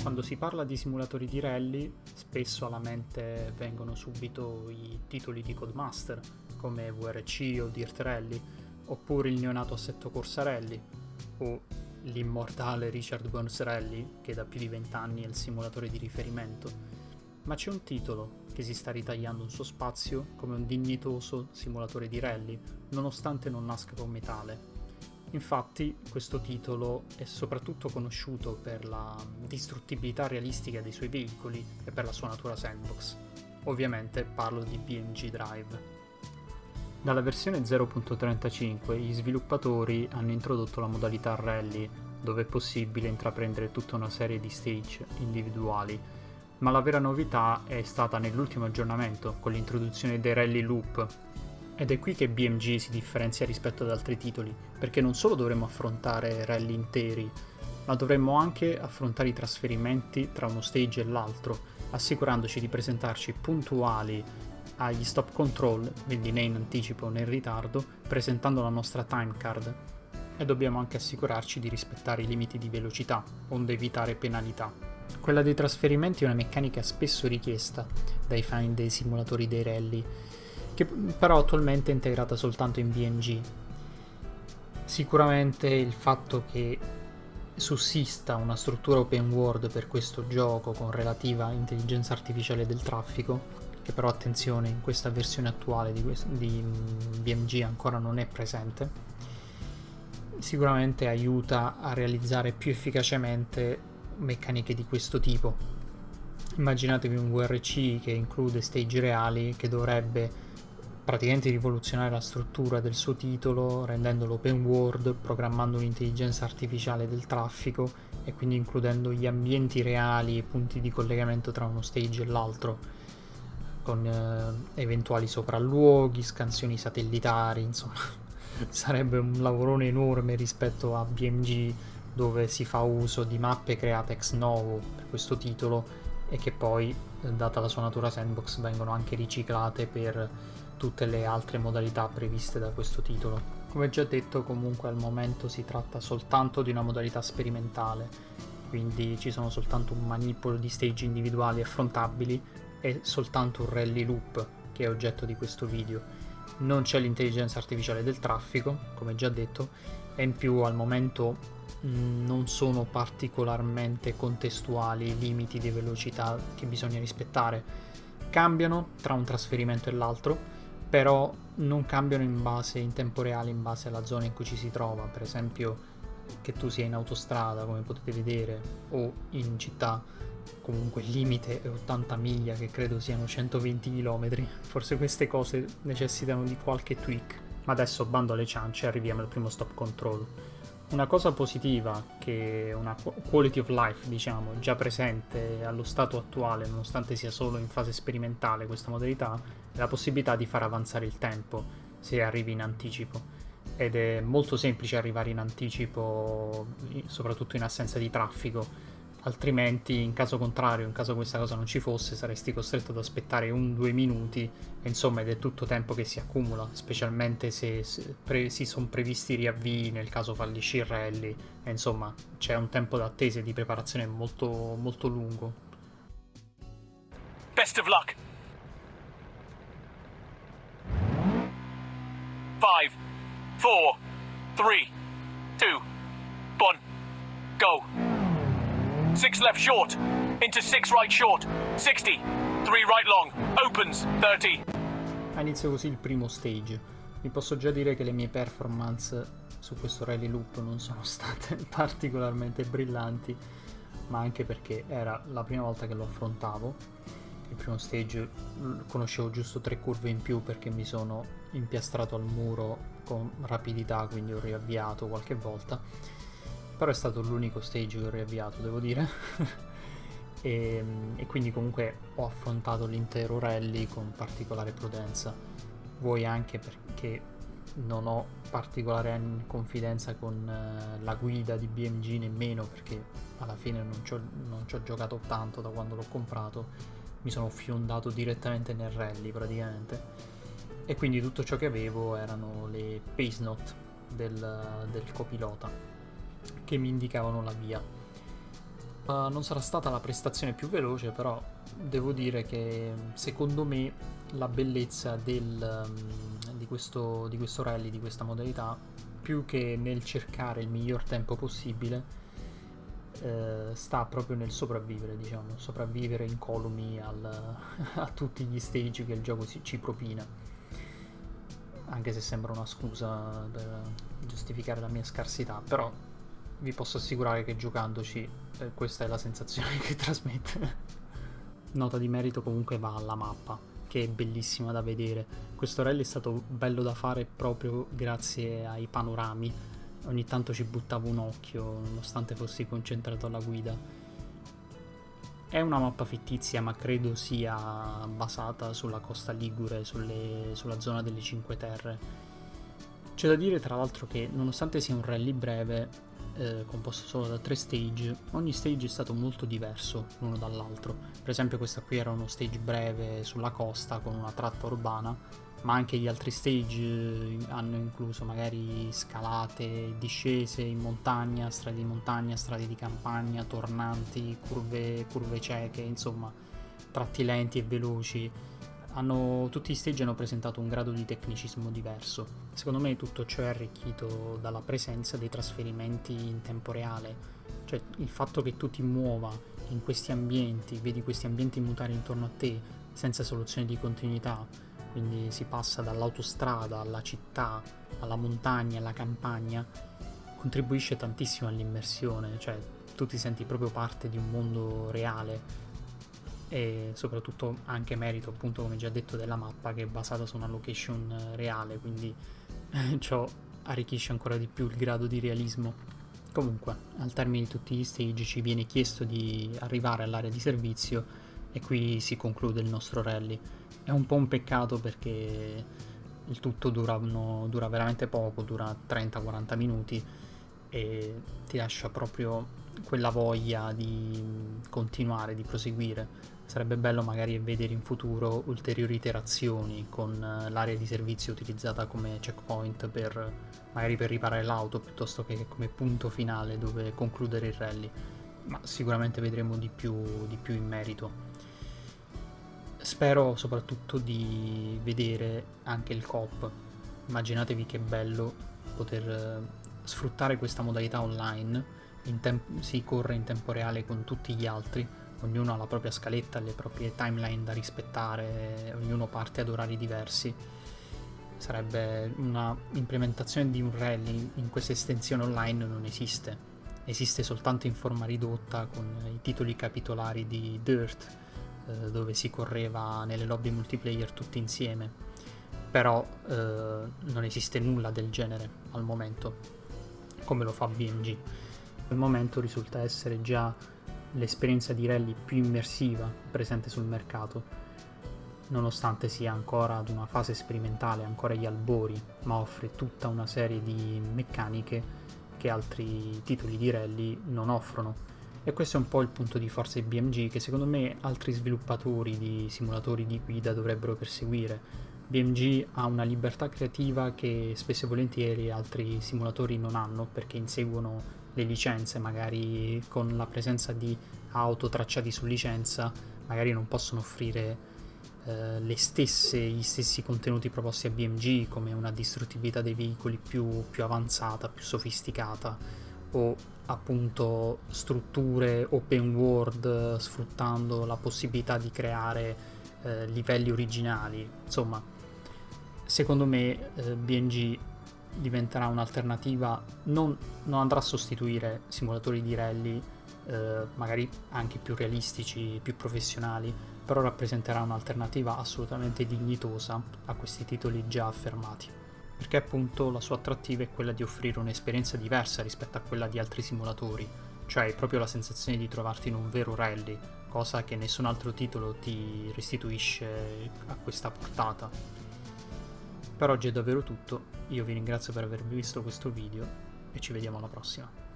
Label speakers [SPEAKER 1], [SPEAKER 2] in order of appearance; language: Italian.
[SPEAKER 1] Quando si parla di simulatori di rally, spesso alla mente vengono subito i titoli di Codemaster, come VRC o Dirt Rally, oppure il neonato Assetto Corsa Rally, o l'immortale Richard Burns Rally, che da più di 20 anni è il simulatore di riferimento. Ma c'è un titolo che si sta ritagliando un suo spazio come un dignitoso simulatore di rally, nonostante non nasca come tale. Infatti, questo titolo è soprattutto conosciuto per la distruttibilità realistica dei suoi veicoli e per la sua natura sandbox. Ovviamente parlo di BMG Drive. Dalla versione 0.35 gli sviluppatori hanno introdotto la modalità rally, dove è possibile intraprendere tutta una serie di stage individuali, ma la vera novità è stata nell'ultimo aggiornamento, con l'introduzione dei rally loop. Ed è qui che BMG si differenzia rispetto ad altri titoli, perché non solo dovremmo affrontare rally interi, ma dovremmo anche affrontare i trasferimenti tra uno stage e l'altro, assicurandoci di presentarci puntuali agli stop control, quindi né in anticipo né in ritardo, presentando la nostra timecard. E dobbiamo anche assicurarci di rispettare i limiti di velocità, onde evitare penalità. Quella dei trasferimenti è una meccanica spesso richiesta dai fan dei simulatori dei rally, che però attualmente è integrata soltanto in BMG. Sicuramente il fatto che sussista una struttura open world per questo gioco con relativa intelligenza artificiale del traffico, che però attenzione in questa versione attuale di BMG ancora non è presente, sicuramente aiuta a realizzare più efficacemente meccaniche di questo tipo. Immaginatevi un VRC che include stage reali, che dovrebbe praticamente rivoluzionare la struttura del suo titolo, rendendolo open world, programmando un'intelligenza artificiale del traffico e quindi includendo gli ambienti reali e punti di collegamento tra uno stage e l'altro, con eventuali sopralluoghi, scansioni satellitari, insomma sarebbe un lavorone enorme rispetto a BMG, dove si fa uso di mappe create ex novo per questo titolo e che poi, data la sua natura sandbox, vengono anche riciclate per tutte le altre modalità previste da questo titolo. Come già detto, comunque al momento si tratta soltanto di una modalità sperimentale, quindi ci sono soltanto un manipolo di stage individuali affrontabili e soltanto un rally loop che è oggetto di questo video. Non c'è l'intelligenza artificiale del traffico, come già detto, e in più al momento non sono particolarmente contestuali i limiti di velocità che bisogna rispettare. Cambiano tra un trasferimento e l'altro, però non cambiano in tempo reale in base alla zona in cui ci si trova. Per esempio, che tu sia in autostrada, come potete vedere, o in città, comunque il limite è 80 miglia, che credo siano 120 km. Forse queste cose necessitano di qualche tweak. Ma adesso, bando alle ciance, arriviamo al primo stop control. Una cosa positiva, che è una quality of life, diciamo, già presente allo stato attuale, nonostante sia solo in fase sperimentale questa modalità, è la possibilità di far avanzare il tempo se arrivi in anticipo. Ed è molto semplice arrivare in anticipo, soprattutto in assenza di traffico. Altrimenti, in caso contrario, in caso questa cosa non ci fosse, saresti costretto ad aspettare 1-2 minuti, e insomma, ed è tutto tempo che si accumula, specialmente se si sono previsti riavvii nel caso fallisci il rally, e insomma, c'è un tempo d'attesa e di preparazione molto, molto lungo.
[SPEAKER 2] Best of luck. 5, 4, 3, 2, 1, go. 6 left short, into 6 right short, 60, 3 right long, opens, 30.
[SPEAKER 1] Inizio così il primo stage. Vi posso già dire che le mie performance su questo rally loop non sono state particolarmente brillanti, ma anche perché era la prima volta che lo affrontavo. Il primo stage conoscevo giusto 3 curve in più perché mi sono impiastrato al muro con rapidità, quindi ho riavviato qualche volta. Però è stato l'unico stage che ho riavviato, devo dire. e quindi comunque ho affrontato l'intero rally con particolare prudenza. Vuoi anche perché non ho particolare confidenza con la guida di BMG nemmeno, perché alla fine non ci ho giocato tanto da quando l'ho comprato. Mi sono fiondato direttamente nel rally praticamente. E quindi tutto ciò che avevo erano le pace note del copilota, che mi indicavano la via. Non sarà stata la prestazione più veloce, però devo dire che secondo me la bellezza di questo rally, di questa modalità, più che nel cercare il miglior tempo possibile, sta proprio nel sopravvivere, diciamo, sopravvivere incolumi a tutti gli stage che il gioco ci propina. Anche se sembra una scusa per giustificare la mia scarsità, però vi posso assicurare che giocandoci questa è la sensazione che trasmette. Nota di merito comunque va alla mappa, che è bellissima da vedere. Questo rally è stato bello da fare proprio grazie ai panorami. Ogni tanto ci buttavo un occhio, nonostante fossi concentrato alla guida. È una mappa fittizia, ma credo sia basata sulla costa ligure, sulla zona delle Cinque Terre. C'è da dire tra l'altro che nonostante sia un rally breve, composto solo da 3 stage, ogni stage è stato molto diverso l'uno dall'altro. Per esempio questa qui era uno stage breve sulla costa con una tratta urbana, ma anche gli altri stage hanno incluso magari scalate, discese in montagna, strade di campagna, tornanti, curve cieche, insomma tratti lenti e veloci. Tutti gli stage hanno presentato un grado di tecnicismo diverso. Secondo me tutto ciò è arricchito dalla presenza dei trasferimenti in tempo reale, cioè il fatto che tu ti muova in questi ambienti, vedi questi ambienti mutare intorno a te senza soluzione di continuità, quindi si passa dall'autostrada alla città, alla montagna, alla campagna, contribuisce tantissimo all'immersione, cioè tu ti senti proprio parte di un mondo reale. E soprattutto anche merito, appunto, come già detto, della mappa che è basata su una location reale, quindi ciò arricchisce ancora di più il grado di realismo. Comunque, al termine di tutti gli stage ci viene chiesto di arrivare all'area di servizio e qui si conclude il nostro rally. È un po' un peccato perché il tutto dura veramente poco, dura 30-40 minuti e ti lascia proprio quella voglia di continuare, di proseguire. Sarebbe bello magari vedere in futuro ulteriori iterazioni con l'area di servizio utilizzata come checkpoint magari per riparare l'auto piuttosto che come punto finale dove concludere il rally, ma sicuramente vedremo di più in merito. Spero soprattutto di vedere anche il co-op. Immaginatevi che bello poter sfruttare questa modalità online, si corre in tempo reale con tutti gli altri, ognuno ha la propria scaletta, le proprie timeline da rispettare, ognuno parte ad orari diversi. Sarebbe una implementazione di un rally in questa estensione online non esiste soltanto in forma ridotta con i titoli capitolari di Dirt, dove si correva nelle lobby multiplayer tutti insieme, però non esiste nulla del genere al momento come lo fa BMG. Al momento risulta essere già l'esperienza di rally più immersiva presente sul mercato, nonostante sia ancora ad una fase sperimentale, ancora agli albori, ma offre tutta una serie di meccaniche che altri titoli di rally non offrono. E questo è un po' il punto di forza di BMG che secondo me altri sviluppatori di simulatori di guida dovrebbero perseguire. BMG ha una libertà creativa che spesso e volentieri altri simulatori non hanno, perché inseguono le licenze, magari con la presenza di auto tracciati su licenza, magari non possono offrire gli stessi contenuti proposti a BMG, come una distruttibilità dei veicoli più avanzata, più sofisticata, o appunto strutture open world sfruttando la possibilità di creare livelli originali. Insomma, secondo me BMG diventerà un'alternativa, non andrà a sostituire simulatori di rally magari anche più realistici, più professionali, però rappresenterà un'alternativa assolutamente dignitosa a questi titoli già affermati, perché appunto la sua attrattiva è quella di offrire un'esperienza diversa rispetto a quella di altri simulatori, cioè proprio la sensazione di trovarti in un vero rally, cosa che nessun altro titolo ti restituisce a questa portata. Per oggi è davvero tutto, io vi ringrazio per aver visto questo video e ci vediamo alla prossima.